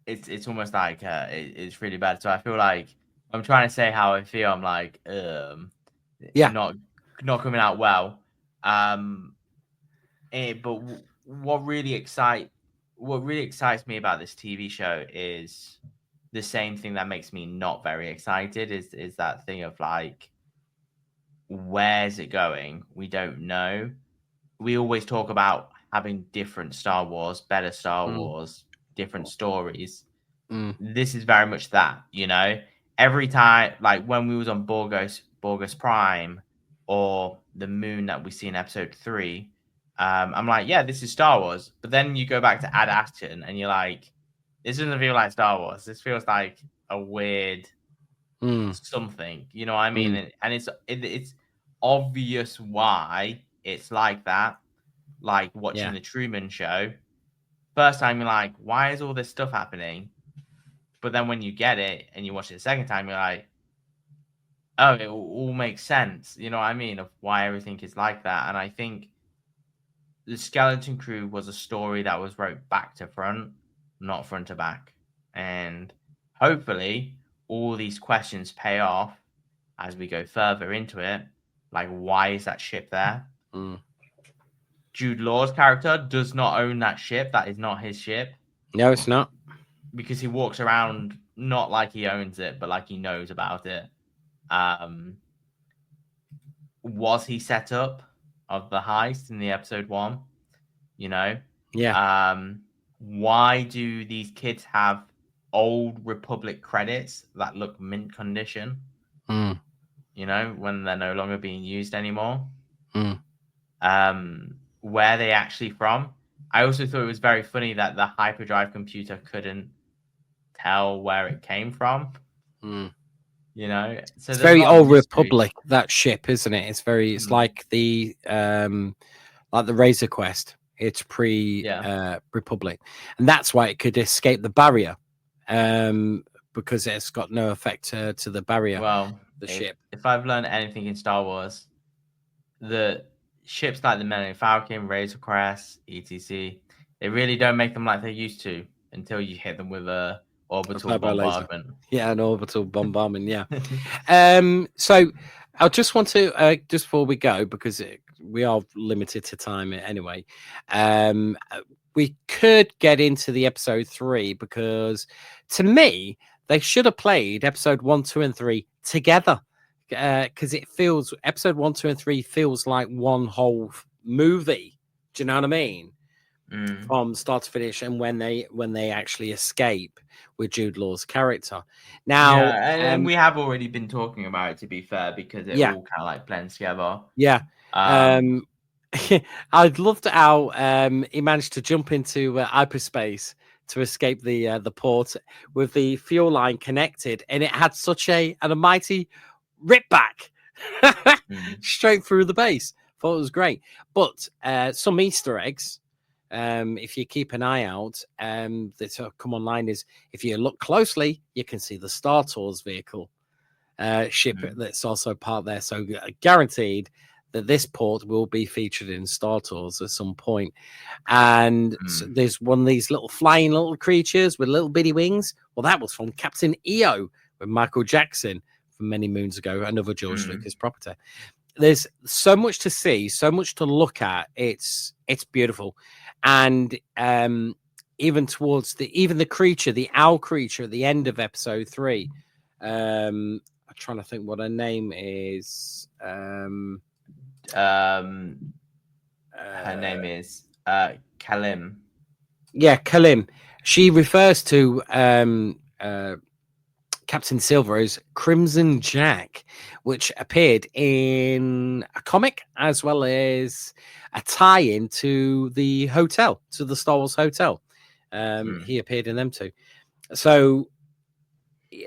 it's almost like it's really bad. So I feel like I'm trying to say how I feel. I'm like, Yeah. not coming out well. But what really excites me about this TV show is the same thing that makes me not very excited. Is that thing of like, where's it going? We don't know. We always talk about having different Star Wars, better Star Wars, different stories. This is very much that, you know. Every time, like when we was on Borgus Prime, or the moon that we see in episode 3, I'm like, yeah, this is Star Wars. But then you go back to Ad Aston, and you're like, this doesn't feel like Star Wars. This feels like a weird something. You know what I mean? And it's obvious why it's like that. Like watching the Truman Show. First time you're like, why is all this stuff happening? But then when you get it and you watch it the second time, you're like, oh, it all makes sense. You know what I mean? Of why everything is like that. And I think the Skeleton Crew was a story that was wrote back to front, not front to back. And hopefully all these questions pay off as we go further into it. Like, why is that ship there? Jude Law's character does not own that ship. That is not his ship. No, it's not. Because he walks around not like he owns it, but like he knows about it. Was he set up of the heist in the episode 1? You know? Yeah. Why do these kids have old Republic credits that look mint condition? You know, when they're no longer being used anymore? Where are they actually from? I also thought it was very funny that the hyperdrive computer couldn't tell where it came from. You know, so it's very old Republic, that ship, isn't it? It's very, it's like the Razor Quest. It's pre Republic, and that's why it could escape the barrier, because it's got no effect to the barrier. Well, the ship. If I've learned anything in Star Wars, the ships like the Millennium Falcon, Razor Crest, etc., they really don't make them like they used to until you hit them with a orbital bombardment. Yeah, an orbital bombardment. Yeah. So I just want to just before we go, because we are limited to time anyway. We could get into the episode 3, because to me they should have played episode 1, 2, and 3 together. Because it feels episode 1, 2, and 3 feels like one whole movie. Do you know what I mean? From start to finish, and when they actually escape with Jude Law's character. Now, and we have already been talking about it, to be fair, because it all kind of like blends together. Yeah. I'd loved how he managed to jump into hyperspace to escape the port with the fuel line connected, and it had such a mighty rip back straight through the base. Thought it was great. But some Easter eggs, if you keep an eye out, that come online, is if you look closely, you can see the Star Tours vehicle ship that's also part there. So guaranteed that this port will be featured in Star Tours at some point. And so there's one of these little flying little creatures with little bitty wings. Well, that was from Captain EO with Michael Jackson from many moons ago, another George Lucas property. There's so much to see, so much to look at. It's beautiful. And even towards the creature, the owl creature at the end of episode 3, I'm trying to think what her name is. Her name is Kalim. Yeah, Kalim. She refers to Captain Silver as Crimson Jack, which appeared in a comic as well as a tie-in to the hotel, to the Star Wars hotel. He appeared in them too. So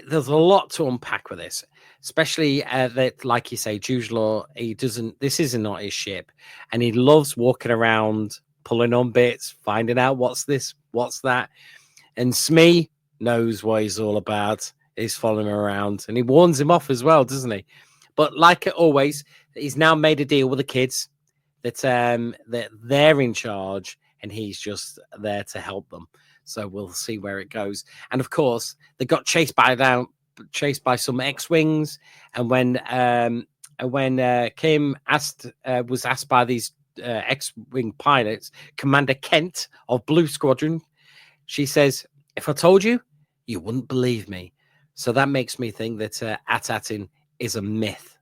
there's a lot to unpack with this, especially that, like you say, Jude Law, this is not his ship, and he loves walking around, pulling on bits, finding out what's this, what's that. And Smee knows what he's all about. He's following him around, and he warns him off as well, doesn't he? But like always, he's now made a deal with the kids that they're in charge, and he's just there to help them. So we'll see where it goes. And of course, they got chased chased by some X-wings, and when Kim was asked by these X-wing pilots, Commander Kent of Blue Squadron, she says, "If I told you, you wouldn't believe me." So that makes me think that Atatin is a myth.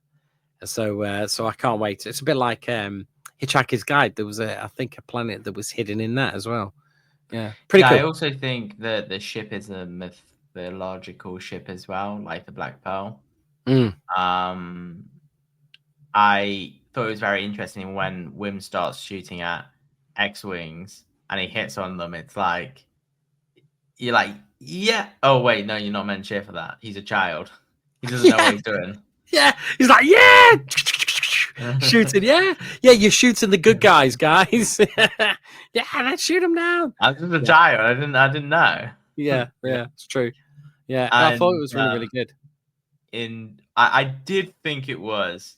So I can't wait. It's a bit like Hitchhiker's Guide. There was I think a planet that was hidden in that as well. Yeah, pretty cool. I also think that the ship is a mythological ship as well, like the Black Pearl. I thought it was very interesting when Wim starts shooting at X-wings and he hits on them. It's like, you're like, yeah. Oh, wait, no, you're not meant to cheer for that. He's a child. He doesn't know what he's doing. Yeah, he's like, yeah, shooting. Yeah, you're shooting the good guys. Yeah, let's shoot them down. I was just a child. I didn't know. Yeah, it's true. Yeah, and I thought it was really, really good. I did think it was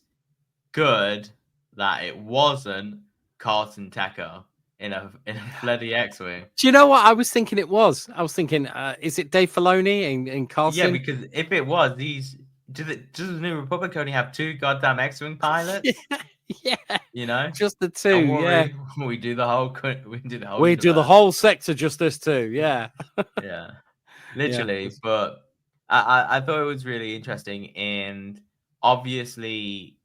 good that it wasn't Carlton Tecker in a bloody X-wing. Do you know what I was thinking it was? I was thinking, is it Dave Filoni and Carlton? Yeah, because if it was, does the New Republic only have 2 goddamn X-wing pilots? Yeah, you know, just the 2. Yeah, we do the whole. We do the whole sector, just this 2. Yeah, yeah, literally. But I thought it was really interesting, and obviously,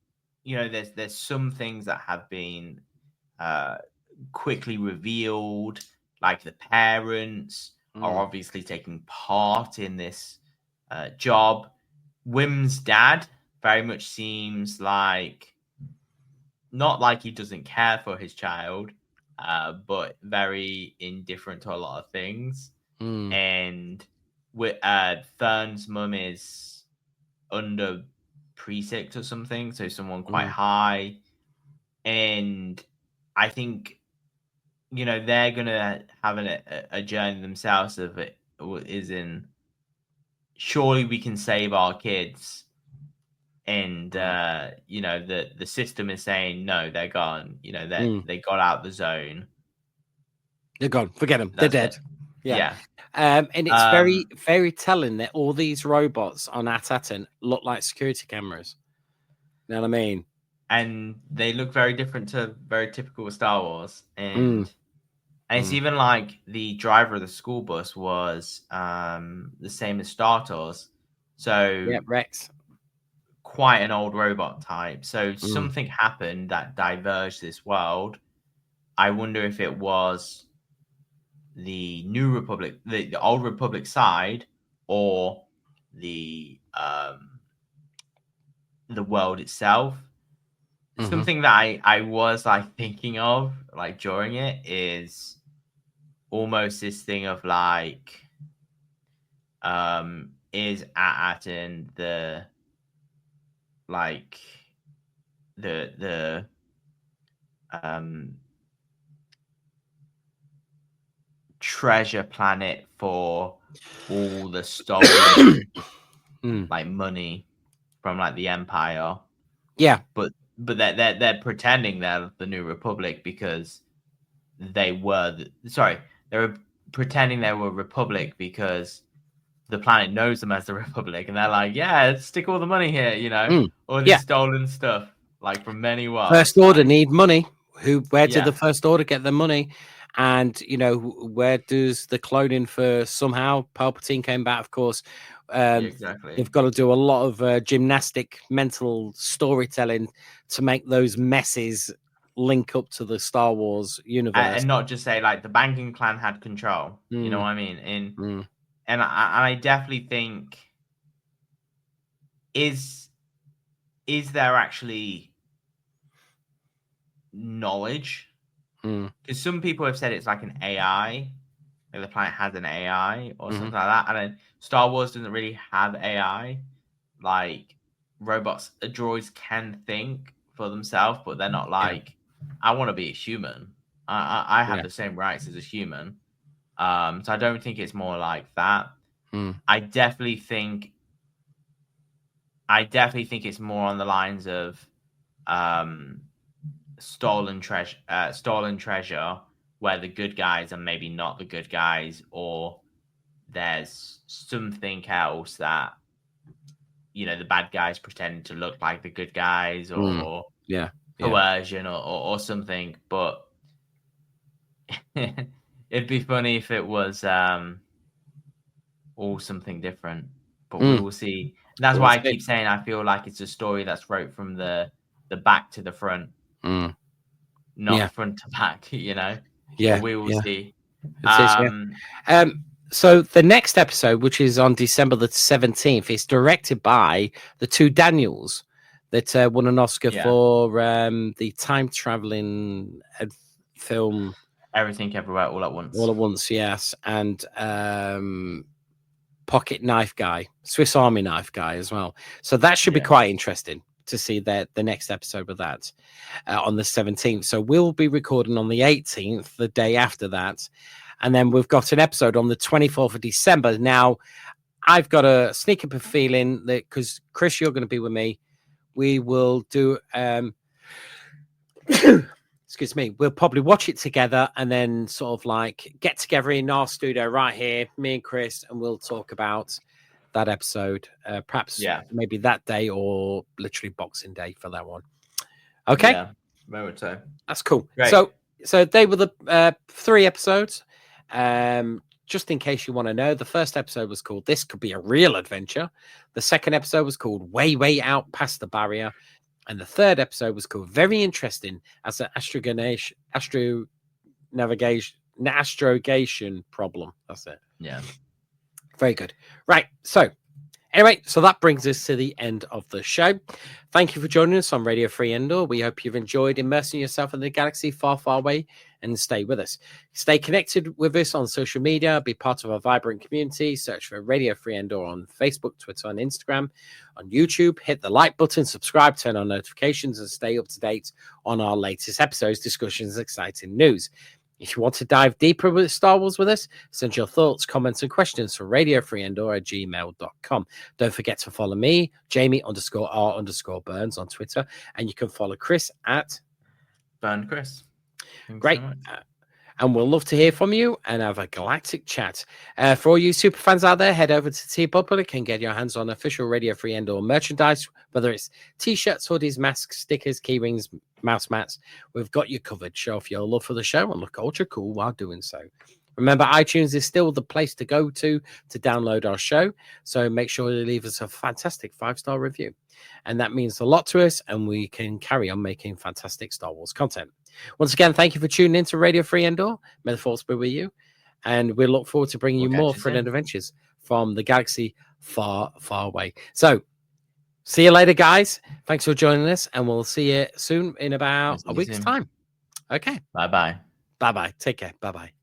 there's some things that have been quickly revealed, like the parents are obviously taking part in this job. Wim's dad very much seems like not like he doesn't care for his child, but very indifferent to a lot of things. And with Fern's mum is under precinct or something, so someone quite high. And I think, they're gonna have a journey themselves of it is in surely we can save our kids. And the system is saying no, they're gone. They got out the zone. They're gone. Forget them. They're dead. Yeah. And it's very, very telling that all these robots on Atatin look like security cameras. You know what I mean? And they look very different to very typical Star Wars. And it's even like the driver of the school bus was the same as Star Tours. So Rex. Quite an old robot type. So something happened that diverged this world. I wonder if it was the New Republic, the Old Republic side, or the world itself. Something that I was like thinking of like during it is almost this thing of like is Aten the like the treasure planet for all the stolen like money from like the Empire. Yeah, but they're pretending they're the New Republic because they were they were pretending they were Republic because the planet knows them as the Republic, and they're like, yeah, stick all the money here, all this stolen stuff like from many worlds. First Order need money. Where did the First Order get the money? And where does the cloning for somehow Palpatine came back? Of course, exactly. They've got to do a lot of gymnastic, mental storytelling to make those messes link up to the Star Wars universe, and not just say like the banking clan had control. You know what I mean? And I definitely think is there actually knowledge? Because some people have said it's like an AI, like the planet has an AI or something like that. And then Star Wars doesn't really have AI. Like robots, droids can think for themselves, but they're not like, I want to be a human. I have the same rights as a human. So I don't think it's more like that. I definitely think it's more on the lines of stolen treasure, where the good guys are maybe not the good guys, or there's something else that you know, the bad guys pretend to look like the good guys, or coercion, or something. But it'd be funny if it was all something different. But we will see. That's why I keep saying I feel like it's a story that's wrote from the back to the front, not front to back. You know. Yeah. But we will see. So the next episode, which is on December the 17th, is directed by the two Daniels that won an Oscar for the time traveling film Everything Everywhere All at Once. All at Once, yes. And Pocket Knife Guy, Swiss Army Knife Guy as well. So that should be quite interesting to see the next episode with that on the 17th. So we'll be recording on the 18th, the day after that. And then we've got an episode on the 24th of December. Now, I've got a sneak up feeling that, because Chris, you're going to be with me, we will do excuse me, we'll probably watch it together and then sort of like get together in our studio right here, me and Chris, and we'll talk about that episode, perhaps maybe that day or literally Boxing Day for that one. Okay. Yeah, very so. That's cool. Great. So they were the 3 episodes. Just in case you want to know, the first episode was called This Could Be a Real Adventure. The second episode was called Way, Way Out Past the Barrier. And the third episode was called Very Interesting as an astrogation problem. That's it. Yeah. Very good. Right. So anyway, so that brings us to the end of the show. Thank you for joining us on Radio Free Endor. We hope you've enjoyed immersing yourself in the galaxy far, far away, and stay with us. Stay connected with us on social media. Be part of our vibrant community. Search for Radio Free Endor on Facebook, Twitter, and Instagram. On YouTube, hit the like button, subscribe, turn on notifications, and stay up to date on our latest episodes, discussions, exciting news. If you want to dive deeper with Star Wars with us, send your thoughts, comments, and questions to radiofreeendor@gmail.com. Don't forget to follow me, Jamie_R_Burns on Twitter, and you can follow Chris at Burn Chris. Great. So and we'll love to hear from you and have a galactic chat. For all you super fans out there, head over to TeePublic and get your hands on official Radio Free Endor merchandise, whether it's t-shirts, hoodies, masks, stickers, keyrings, mouse mats. We've got you covered. Show off your love for the show and look ultra cool while doing so. Remember, iTunes is still the place to go to download our show, so make sure you leave us a fantastic 5-star review. And that means a lot to us, and we can carry on making fantastic Star Wars content. Once again, thank you for tuning in to Radio Free Endor. May the force be with you. And we look forward to bringing you more thrilling adventures from the galaxy far, far away. So, see you later, guys. Thanks for joining us, and we'll see you soon in about a week's time. Okay. Bye-bye. Bye-bye. Take care. Bye-bye.